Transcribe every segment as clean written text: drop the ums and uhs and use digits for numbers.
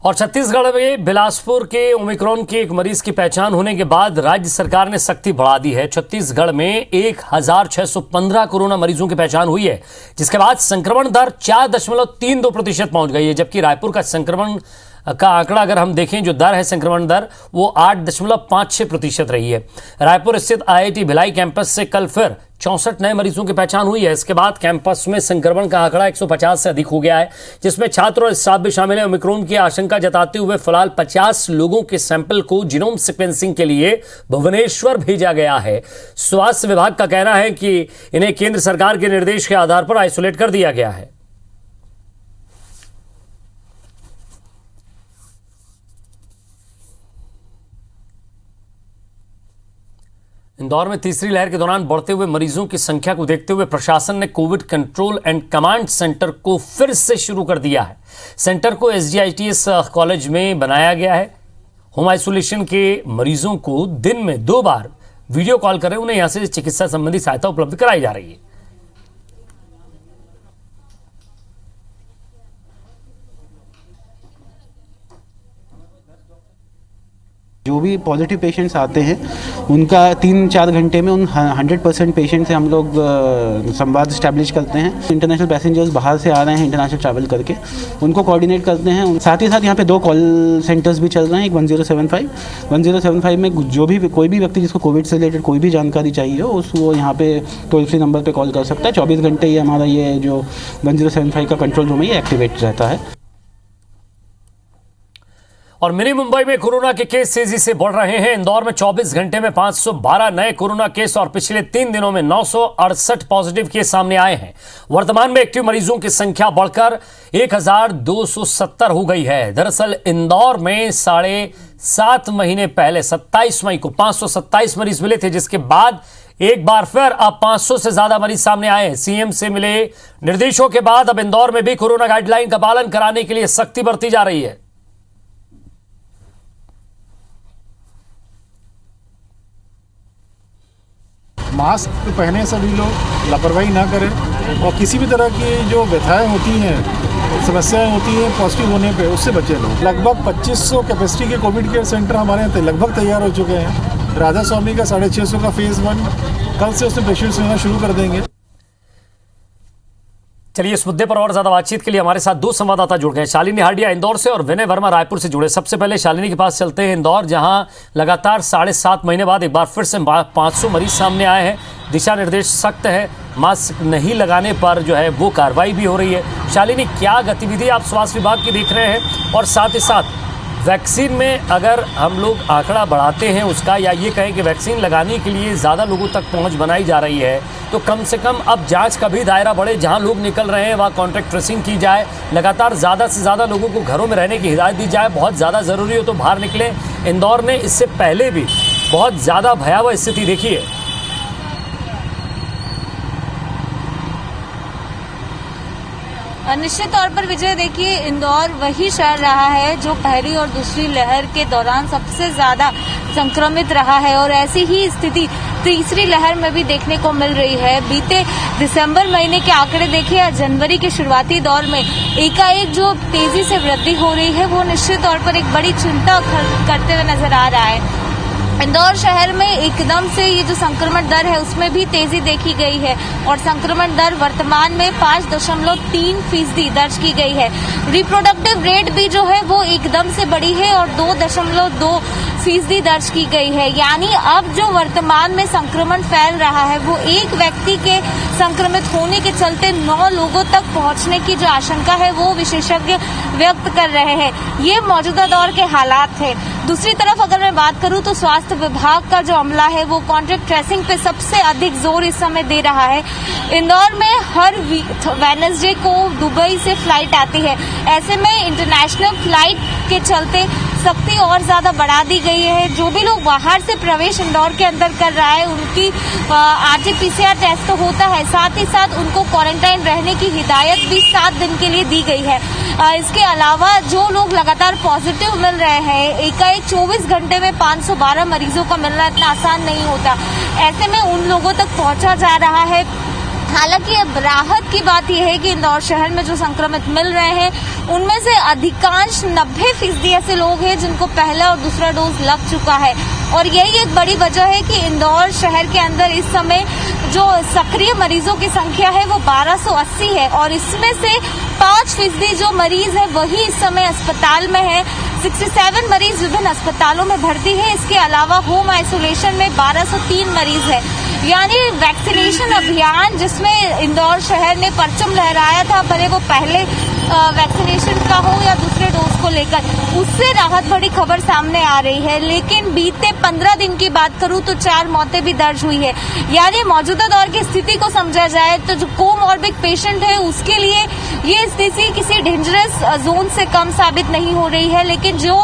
और छत्तीसगढ़ में बिलासपुर के ओमिक्रॉन के एक मरीज की पहचान होने के बाद राज्य सरकार ने सख्ती बढ़ा दी है। छत्तीसगढ़ में 1615 कोरोना मरीजों की पहचान हुई है, जिसके बाद संक्रमण दर 4.32% पहुंच गई है। जबकि रायपुर का संक्रमण का आंकड़ा अगर हम देखें, जो दर है संक्रमण दर, वो 8.56% रही है। रायपुर स्थित IIT भिलाई कैंपस से कल फिर 64 नए मरीजों की पहचान हुई है। इसके बाद कैंपस में संक्रमण का आंकड़ा 150 से अधिक हो गया है, जिसमें छात्र और स्टाफ भी शामिल है। ओमिक्रॉन की आशंका जताते हुए फिलहाल 50 लोगों के सैंपल को जीनोम सीक्वेंसिंग के लिए भुवनेश्वर भेजा गया है। स्वास्थ्य विभाग का कहना है कि इन्हें केंद्र सरकार के निर्देश के आधार पर आइसोलेट कर दिया गया है। इंदौर में तीसरी लहर के दौरान बढ़ते हुए मरीजों की संख्या को देखते हुए प्रशासन ने Covid control and command centre को फिर से शुरू कर दिया है। सेंटर को SGITS कॉलेज में बनाया गया है। होम आइसोलेशन के मरीजों को दिन में 2 बार वीडियो कॉल करें, उन्हें यहां से चिकित्सा संबंधी सहायता उपलब्ध कराई जा रही है। जो भी पॉजिटिव पेशेंट्स आते हैं उनका 3-4 घंटे में उन 100% पेशेंट से हम लोग संवाद इस्टेब्लिश करते हैं। इंटरनेशनल पैसेंजर्स बाहर से आ रहे हैं इंटरनेशनल ट्रैवल करके, उनको कोऑर्डिनेट करते हैं। साथ ही साथ यहाँ पे 2 कॉल सेंटर्स भी चल रहे हैं। एक 1075 में जो भी कोई भी व्यक्ति जिसको कोविड से रिलेटेड कोई भी जानकारी चाहिए हो वो यहाँ पे टोल फ्री नंबर पर कॉल कर सकता है। 24 घंटे ये हमारा ये जो 1075 का कंट्रोल रूम है ये एक्टिवेट रहता है। और मिनी मुंबई में कोरोना के केस तेजी से बढ़ रहे हैं। इंदौर में 24 घंटे में 512 नए कोरोना केस और पिछले 3 दिनों में 968 पॉजिटिव केस सामने आए हैं। वर्तमान में एक्टिव मरीजों की संख्या बढ़कर 1270 हो गई है। दरअसल इंदौर में 7.5 महीने पहले 27 मई को 527 मरीज मिले थे, जिसके बाद एक बार फिर अब 500 से ज्यादा मरीज सामने आए हैं। CM से मिले निर्देशों के बाद अब इंदौर में भी कोरोना गाइडलाइन का पालन कराने के लिए सख्ती बरती जा रही है। मास्क पहने, सभी लोग लापरवाही ना करें और किसी भी तरह की जो व्यथाएं होती हैं, समस्याएं होती हैं पॉजिटिव होने पे, उससे बचे लोग। लगभग 2500 कैपेसिटी के कोविड केयर सेंटर हमारे यहाँ लगभग तैयार हो चुके हैं। राधा स्वामी का 650 का फेज़ 1 कल से उसमें पेशेंट्स लेना शुरू कर देंगे। चलिए, इस मुद्दे पर और ज्यादा बातचीत के लिए हमारे साथ 2 संवाददाता जुड़ गए। शालिनी हार्डिया इंदौर से और विनय वर्मा रायपुर से जुड़े। सबसे पहले शालिनी के पास चलते हैं। इंदौर, जहां लगातार 7.5 महीने बाद एक बार फिर से 500 मरीज सामने आए हैं। दिशा निर्देश सख्त है, मास्क नहीं लगाने पर जो है वो कार्रवाई भी हो रही है। शालिनी, क्या गतिविधि आप स्वास्थ्य विभाग की देख रहे हैं, और साथ ही साथ वैक्सीन में अगर हम लोग आंकड़ा बढ़ाते हैं उसका, या ये कहें कि वैक्सीन लगाने के लिए ज़्यादा लोगों तक पहुंच बनाई जा रही है, तो कम से कम अब जांच का भी दायरा बढ़े। जहां लोग निकल रहे हैं वहां कॉन्टैक्ट ट्रेसिंग की जाए, लगातार ज़्यादा से ज़्यादा लोगों को घरों में रहने की हिदायत दी जाए। बहुत ज़्यादा ज़रूरी हो तो बाहर निकलें। इंदौर ने इससे पहले भी बहुत ज़्यादा भयावह स्थिति देखी है। निश्चित तौर पर विजय, देखिए, इंदौर वही शहर रहा है जो पहली और दूसरी लहर के दौरान सबसे ज्यादा संक्रमित रहा है, और ऐसी ही स्थिति तीसरी लहर में भी देखने को मिल रही है। बीते दिसंबर महीने के आंकड़े देखिए या जनवरी के शुरुआती दौर में एकाएक जो तेजी से वृद्धि हो रही है वो निश्चित तौर पर एक बड़ी चिंता करते हुए नजर आ रहा है। इंदौर शहर में एकदम से ये जो संक्रमण दर है उसमें भी तेजी देखी गई है, और संक्रमण दर वर्तमान में 5.3% दर्ज की गई है। रिप्रोडक्टिव रेट भी जो है वो एकदम से बढ़ी है और 2.2% दर्ज की गई है। यानी अब जो वर्तमान में संक्रमण फैल रहा है वो एक व्यक्ति के संक्रमित होने के चलते 9 लोगों तक पहुंचने की जो आशंका है वो विशेषज्ञ व्यक्त कर रहे हैं। ये मौजूदा दौर के हालात है। दूसरी तरफ अगर मैं बात करूं तो स्वास्थ्य विभाग का जो अमला है वो कॉन्ट्रैक्ट ट्रेसिंग पे सबसे अधिक जोर इस समय दे रहा है। इंदौर में हर वेडनेसडे को दुबई से फ्लाइट आती है। ऐसे में इंटरनेशनल फ्लाइट के चलते सख्ती और ज्यादा बढ़ा दी गई है। जो भी लोग बाहर से प्रवेश इंदौर के अंदर कर रहा है उनकी RT-PCR टेस्ट तो होता है, साथ ही साथ उनको क्वारंटाइन रहने की हिदायत भी 7 दिन के लिए दी गई है। इसके अलावा जो लोग लगातार पॉजिटिव मिल रहे हैं, एकाएक 24 घंटे में 512 मरीजों का मिलना इतना आसान नहीं होता। ऐसे में उन लोगों तक पहुंचा जा रहा है हालांकि अब राहत की बात यह है कि इंदौर शहर में जो संक्रमित मिल रहे हैं उनमें से अधिकांश 90% ऐसे लोग हैं जिनको पहला और दूसरा डोज लग चुका है। और यही एक बड़ी वजह है कि इंदौर शहर के अंदर इस समय जो सक्रिय मरीजों की संख्या है वो 1280 है और इसमें से 5% जो मरीज है वही इस समय अस्पताल में है। 67 मरीज विभिन्न अस्पतालों में भर्ती है। इसके अलावा होम आइसोलेशन में 1203 मरीज है। यानी वैक्सीनेशन अभियान जिसमें इंदौर शहर ने परचम लहराया था, भले वो पहले वैक्सीनेशन का हो या दूसरे डोज को लेकर, उससे राहत भरी खबर सामने आ रही है। लेकिन बीते 15 दिन की बात करूं तो 4 मौतें भी दर्ज हुई है। यानी मौजूदा दौर की स्थिति को समझा जाए तो जो कोमॉर्बिड पेशेंट है उसके लिए ये स्थिति किसी डेंजरस जोन से कम साबित नहीं हो रही है। लेकिन जो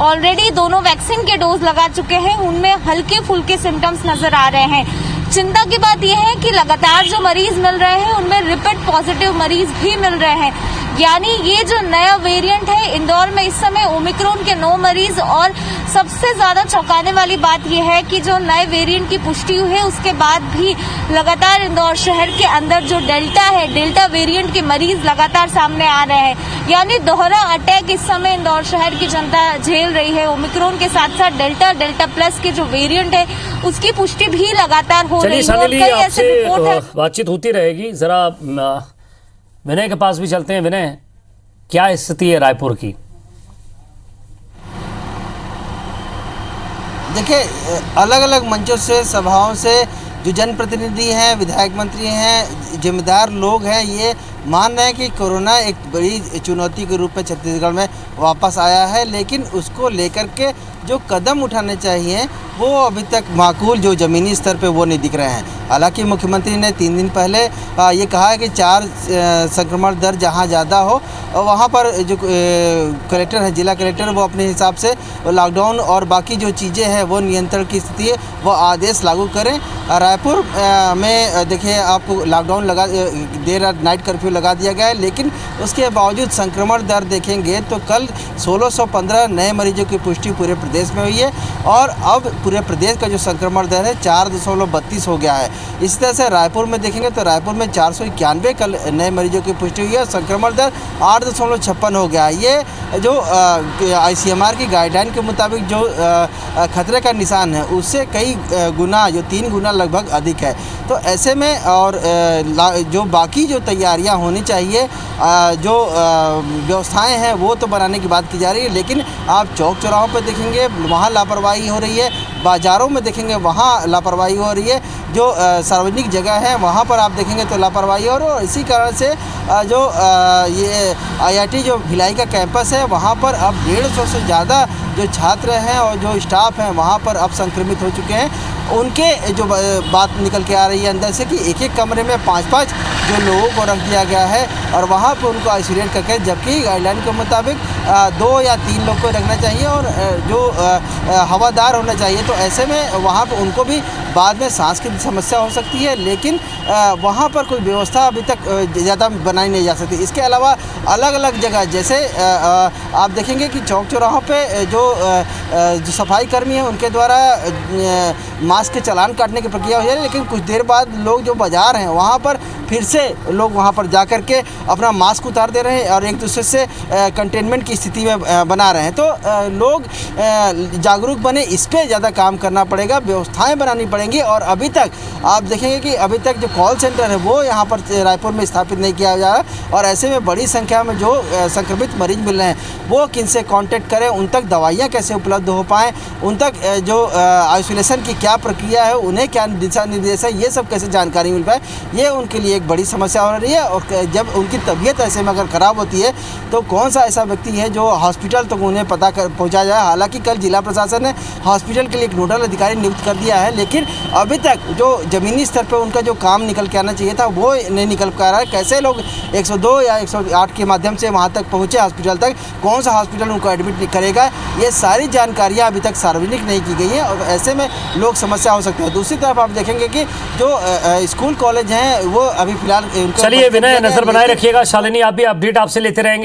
ऑलरेडी दोनों वैक्सीन के डोज लगा चुके हैं उनमें हल्के फुल्के सिम्टम्स नजर आ रहे हैं। चिंता की बात यह है कि लगातार जो मरीज मिल रहे हैं उनमें रिपीट पॉजिटिव मरीज भी मिल रहे हैं। यानी ये जो नया वेरिएंट है इंदौर में इस समय ओमिक्रॉन के 9 मरीज, और सबसे ज्यादा चौंकाने वाली बात यह है कि जो नए वेरिएंट की पुष्टि हुई है उसके बाद भी लगातार इंदौर शहर के अंदर जो डेल्टा है, डेल्टा वेरिएंट के मरीज लगातार सामने आ रहे हैं। यानी दोहरा अटैक इस समय इंदौर शहर की जनता झेल रही है। ओमिक्रॉन के साथ साथ डेल्टा प्लस के जो वेरिएंट है उसकी पुष्टि भी लगातार हो रही है। और कई ऐसे रिपोर्ट है, बातचीत होती रहेगी। जरा विनय के पास भी चलते हैं। विनय, क्या स्थिति है रायपुर की? देखिए, अलग अलग मंचों से, सभाओं से जो जनप्रतिनिधि हैं, विधायक मंत्री हैं, जिम्मेदार लोग हैं, ये मान रहे हैं कि कोरोना एक बड़ी चुनौती के रूप में छत्तीसगढ़ में वापस आया है। लेकिन उसको लेकर के जो कदम उठाने चाहिए वो अभी तक माकूल जो ज़मीनी स्तर पे वो नहीं दिख रहे हैं। हालांकि मुख्यमंत्री ने 3 दिन पहले ये कहा है कि 4 संक्रमण दर जहां ज़्यादा हो वहां पर जो कलेक्टर है, जिला कलेक्टर, वो अपने हिसाब से लॉकडाउन और बाकी जो चीज़ें हैं वो नियंत्रण की स्थिति है वो आदेश लागू करें। रायपुर में देखिए आपको लॉकडाउन लगा, देर रात नाइट कर्फ्यू लगा दिया गया है। लेकिन उसके बावजूद संक्रमण दर देखेंगे तो कल 1615 नए मरीजों की पुष्टि पूरे प्रदेश में हुई है और अब पूरे प्रदेश का जो संक्रमण दर है 4.32 हो गया है। इसी तरह से रायपुर में देखेंगे तो रायपुर में 491 कल नए मरीजों की पुष्टि हुई है और संक्रमण दर 8.56 हो गया है। ये जो ICMR की गाइडलाइन के मुताबिक जो खतरे का निशान है उससे कई गुना, जो 3 गुना लगभग अधिक है। तो ऐसे में और जो बाकी जो तैयारियां होनी चाहिए, जो व्यवस्थाएं हैं वो तो बनाने की बात की जा रही है। लेकिन आप चौक चौराहों पर देखेंगे वहाँ लापरवाही हो रही है, बाज़ारों में देखेंगे वहाँ लापरवाही हो रही है, जो सार्वजनिक जगह है वहाँ पर आप देखेंगे तो लापरवाही हो रही है। और इसी कारण से जो ये IIT जो भिलाई का कैंपस है वहाँ पर अब 150 से ज़्यादा जो छात्र हैं और जो स्टाफ हैं वहाँ पर अब संक्रमित हो चुके हैं। उनके जो बात निकल के आ रही है अंदर से कि एक कमरे में 5-5 जो लोगों को रख दिया गया है और वहाँ पर उनको आइसोलेट करके, जबकि गाइडलाइन के मुताबिक 2 या 3 लोग को रखना चाहिए और जो हवादार होना चाहिए। तो ऐसे में वहाँ पर उनको भी बाद में सांस की समस्या हो सकती है। लेकिन वहाँ पर कोई व्यवस्था अभी तक ज़्यादा बनाई नहीं जा सकती। इसके अलावा अलग अलग जगह जैसे आप देखेंगे कि चौक चौराहों पे जो सफाई कर्मी हैं उनके द्वारा मास्क के चालान काटने की प्रक्रिया हो जाए। लेकिन कुछ देर बाद लोग जो बाज़ार हैं वहाँ पर फिर से लोग वहाँ पर जा कर के अपना मास्क उतार दे रहे हैं और एक दूसरे से कंटेनमेंट की स्थिति में बना रहे हैं। तो लोग जागरूक बने, इस पर ज़्यादा काम करना पड़ेगा, व्यवस्थाएं बनानी पड़ेंगी। और अभी तक आप देखेंगे कि अभी तक जो कॉल सेंटर है वो यहाँ पर रायपुर में स्थापित नहीं किया जा रहा और ऐसे में बड़ी संख्या में जो संक्रमित मरीज मिल रहे हैं वो किनसे कॉन्टेक्ट करें, उन तक दवाइयाँ कैसे उपलब्ध हो पाएँ, उन तक जो आइसोलेशन की क्या प्रक्रिया है, उन्हें क्या दिशा निर्देश है, ये सब कैसे जानकारी मिल पाए, ये उनके लिए एक बड़ी समस्या हो रही है। और जब उनकी तबीयत ऐसे में अगर ख़राब होती है तो कौन सा ऐसा व्यक्ति है जो हॉस्पिटल तक उन्हें पता कर पहुँचा जाए। हालांकि कल जिला प्रशासन ने हॉस्पिटल के लिए एक नोडल अधिकारी नियुक्त कर दिया है, लेकिन अभी तक जो ज़मीनी स्तर पर उनका जो काम निकल के आना चाहिए था वो नहीं निकल पा रहा है। कैसे लोग 102 या 108 के माध्यम से वहाँ तक पहुँचे हॉस्पिटल तक, कौन सा हॉस्पिटल उनको एडमिट करेगा, ये सारी जानकारियाँ अभी तक सार्वजनिक नहीं की गई हैं और ऐसे में लोग समस्या हो सकती है। दूसरी तरफ आप देखेंगे कि जो स्कूल कॉलेज हैं वो अभी फिलहाल, चलिए विनय, नजर बनाए रखिएगा। शालिनी, आप भी अपडेट आपसे लेते रहेंगे।